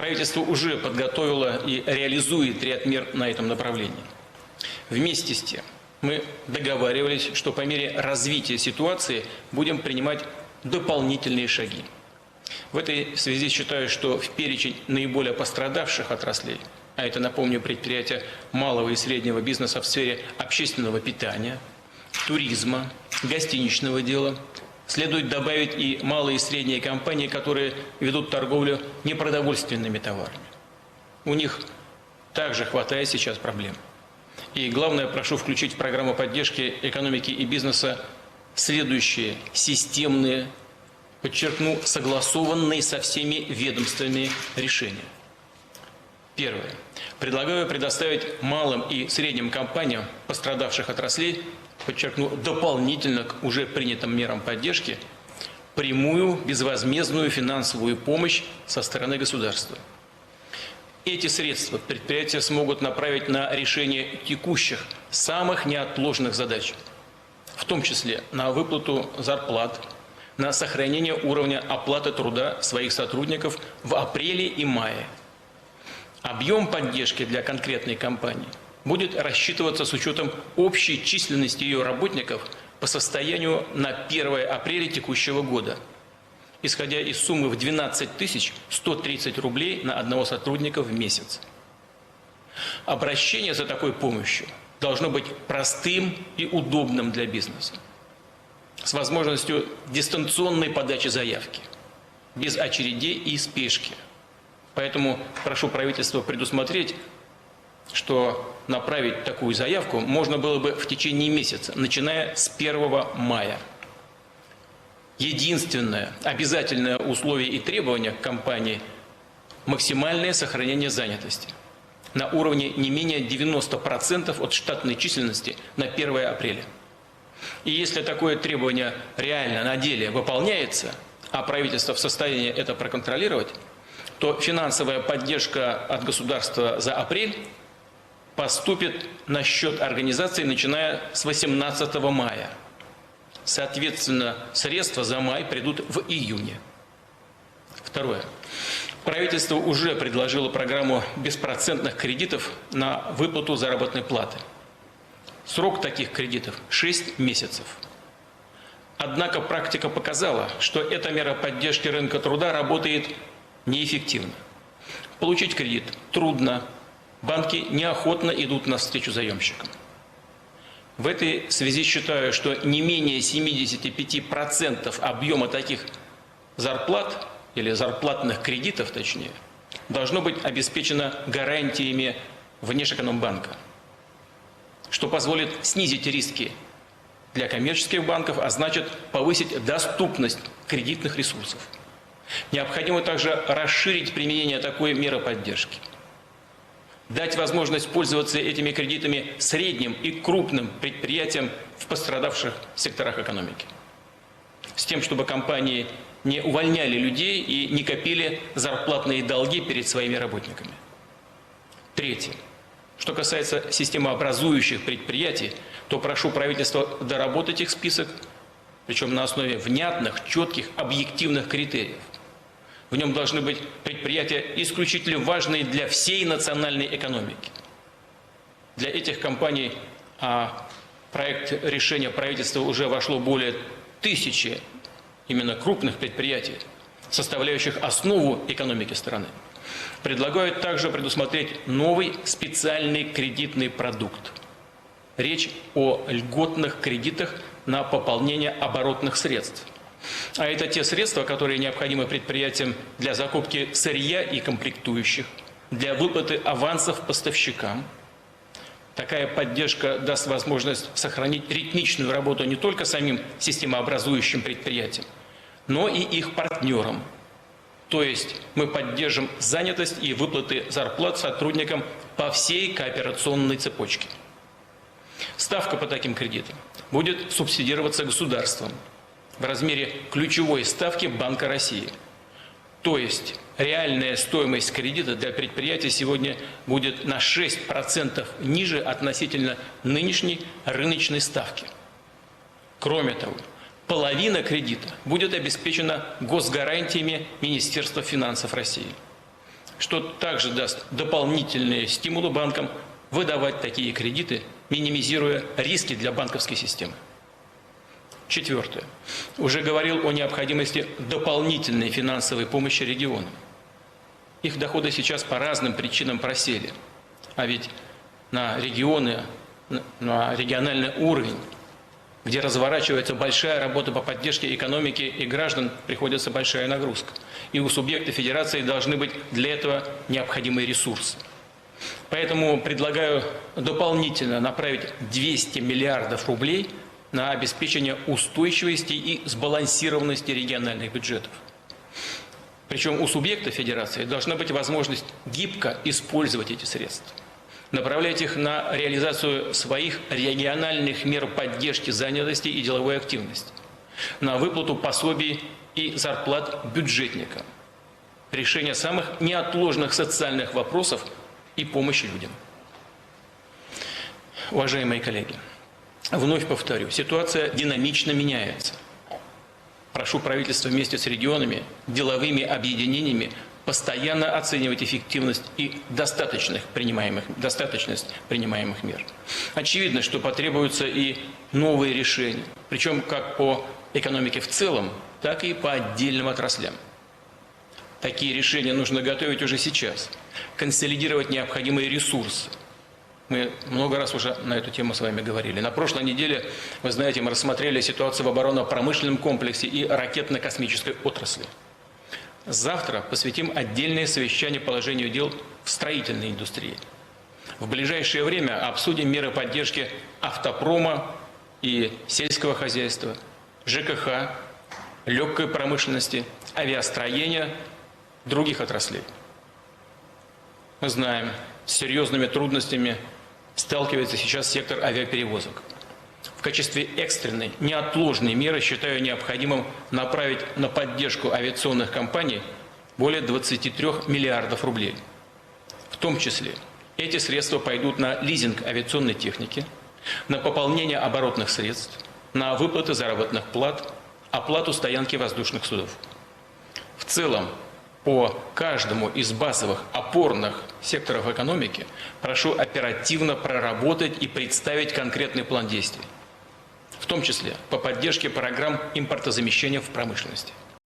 Правительство уже подготовило и реализует ряд мер на этом направлении. Вместе с тем, мы договаривались, что по мере развития ситуации будем принимать дополнительные шаги. В этой связи считаю, что в перечень наиболее пострадавших отраслей, а это, напомню, предприятия малого и среднего бизнеса в сфере общественного питания, туризма, гостиничного дела, следует добавить и малые и средние компании, которые ведут торговлю непродовольственными товарами. У них также хватает сейчас проблем. И главное, прошу включить в программу поддержки экономики и бизнеса следующие системные, подчеркну, согласованные со всеми ведомствами решения. Первое. Предлагаю предоставить малым и средним компаниям пострадавших отраслей, подчеркну, дополнительно к уже принятым мерам поддержки, прямую безвозмездную финансовую помощь со стороны государства. Эти средства предприятия смогут направить на решение текущих, самых неотложных задач, в том числе на выплату зарплат, на сохранение уровня оплаты труда своих сотрудников в апреле и мае. Объем поддержки для конкретной компании будет рассчитываться с учетом общей численности ее работников по состоянию на 1 апреля текущего года, исходя из суммы в 12 130 рублей на одного сотрудника в месяц. Обращение за такой помощью должно быть простым и удобным для бизнеса, с возможностью дистанционной подачи заявки, без очередей и спешки. Поэтому прошу правительство предусмотреть, что направить такую заявку можно было бы в течение месяца, начиная с 1 мая. Единственное обязательное условие и требование к компании – максимальное сохранение занятости на уровне не менее 90% от штатной численности на 1 апреля. И если такое требование реально на деле выполняется, а правительство в состоянии это проконтролировать, то финансовая поддержка от государства за апрель поступит на счет организации, начиная с 18 мая. Соответственно, средства за май придут в июне. Второе. Правительство уже предложило программу беспроцентных кредитов на выплату заработной платы. Срок таких кредитов – 6 месяцев. Однако практика показала, что эта мера поддержки рынка труда работает неэффективно. Получить кредит трудно, банки неохотно идут навстречу заемщикам. В этой связи считаю, что не менее 75% объема таких зарплат, или зарплатных кредитов точнее, должно быть обеспечено гарантиями Внешэкономбанка, что позволит снизить риски для коммерческих банков, а значит повысить доступность кредитных ресурсов. Необходимо также расширить применение такой меры поддержки, дать возможность пользоваться этими кредитами средним и крупным предприятиям в пострадавших секторах экономики, с тем, чтобы компании не увольняли людей и не копили зарплатные долги перед своими работниками. Третье. Что касается системообразующих предприятий, то прошу правительство доработать их список, причем на основе внятных, четких, объективных критериев. В нем должны быть предприятия исключительно важные для всей национальной экономики. Для этих компаний проект решения правительства уже вошло более 1000 именно крупных предприятий, составляющих основу экономики страны. Предлагают также предусмотреть новый специальный кредитный продукт. Речь о льготных кредитах на пополнение оборотных средств. А это те средства, которые необходимы предприятиям для закупки сырья и комплектующих, для выплаты авансов поставщикам. Такая поддержка даст возможность сохранить ритмичную работу не только самим системообразующим предприятиям, но и их партнерам. То есть мы поддержим занятость и выплаты зарплат сотрудникам по всей кооперационной цепочке. Ставка по таким кредитам будет субсидироваться государством в размере ключевой ставки Банка России. То есть реальная стоимость кредита для предприятий сегодня будет на 6% ниже относительно нынешней рыночной ставки. Кроме того, половина кредита будет обеспечена госгарантиями Министерства финансов России. что также даст дополнительные стимулы банкам выдавать такие кредиты, минимизируя риски для банковской системы. Четвертое. Уже говорил о необходимости дополнительной финансовой помощи регионам. Их доходы сейчас по разным причинам просели. А ведь на регионы, на региональный уровень, где разворачивается большая работа по поддержке экономики и граждан, приходится большая нагрузка. И у субъекта федерации должны быть для этого необходимые ресурсы. Поэтому предлагаю дополнительно направить 200 миллиардов рублей на обеспечение устойчивости и сбалансированности региональных бюджетов. Причем у субъекта федерации должна быть возможность гибко использовать эти средства, направлять их на реализацию своих региональных мер поддержки занятости и деловой активности, на выплату пособий и зарплат бюджетникам, решение самых неотложных социальных вопросов и помощи людям. Уважаемые коллеги, вновь повторю, ситуация динамично меняется. Прошу правительство вместе с регионами, деловыми объединениями постоянно оценивать эффективность и достаточность принимаемых мер. Очевидно, что потребуются и новые решения, причем как по экономике в целом, так и по отдельным отраслям. Такие решения нужно готовить уже сейчас, консолидировать необходимые ресурсы. Мы много раз уже на эту тему с вами говорили. На прошлой неделе, вы знаете, мы рассмотрели ситуацию в оборонно-промышленном комплексе и ракетно-космической отрасли. Завтра посвятим отдельное совещание положению дел в строительной индустрии. В ближайшее время обсудим меры поддержки автопрома и сельского хозяйства, ЖКХ, легкой промышленности, авиастроения, других отраслей. Мы знаем, с серьезными трудностями сталкивается сейчас сектор авиаперевозок. В качестве экстренной, неотложной меры считаю необходимым направить на поддержку авиационных компаний более 23 миллиардов рублей. В том числе эти средства пойдут на лизинг авиационной техники, на пополнение оборотных средств, на выплаты заработных плат, оплату стоянки воздушных судов. В целом, по каждому из базовых опорных секторов экономики прошу оперативно проработать и представить конкретный план действий, в том числе по поддержке программ импортозамещения в промышленности.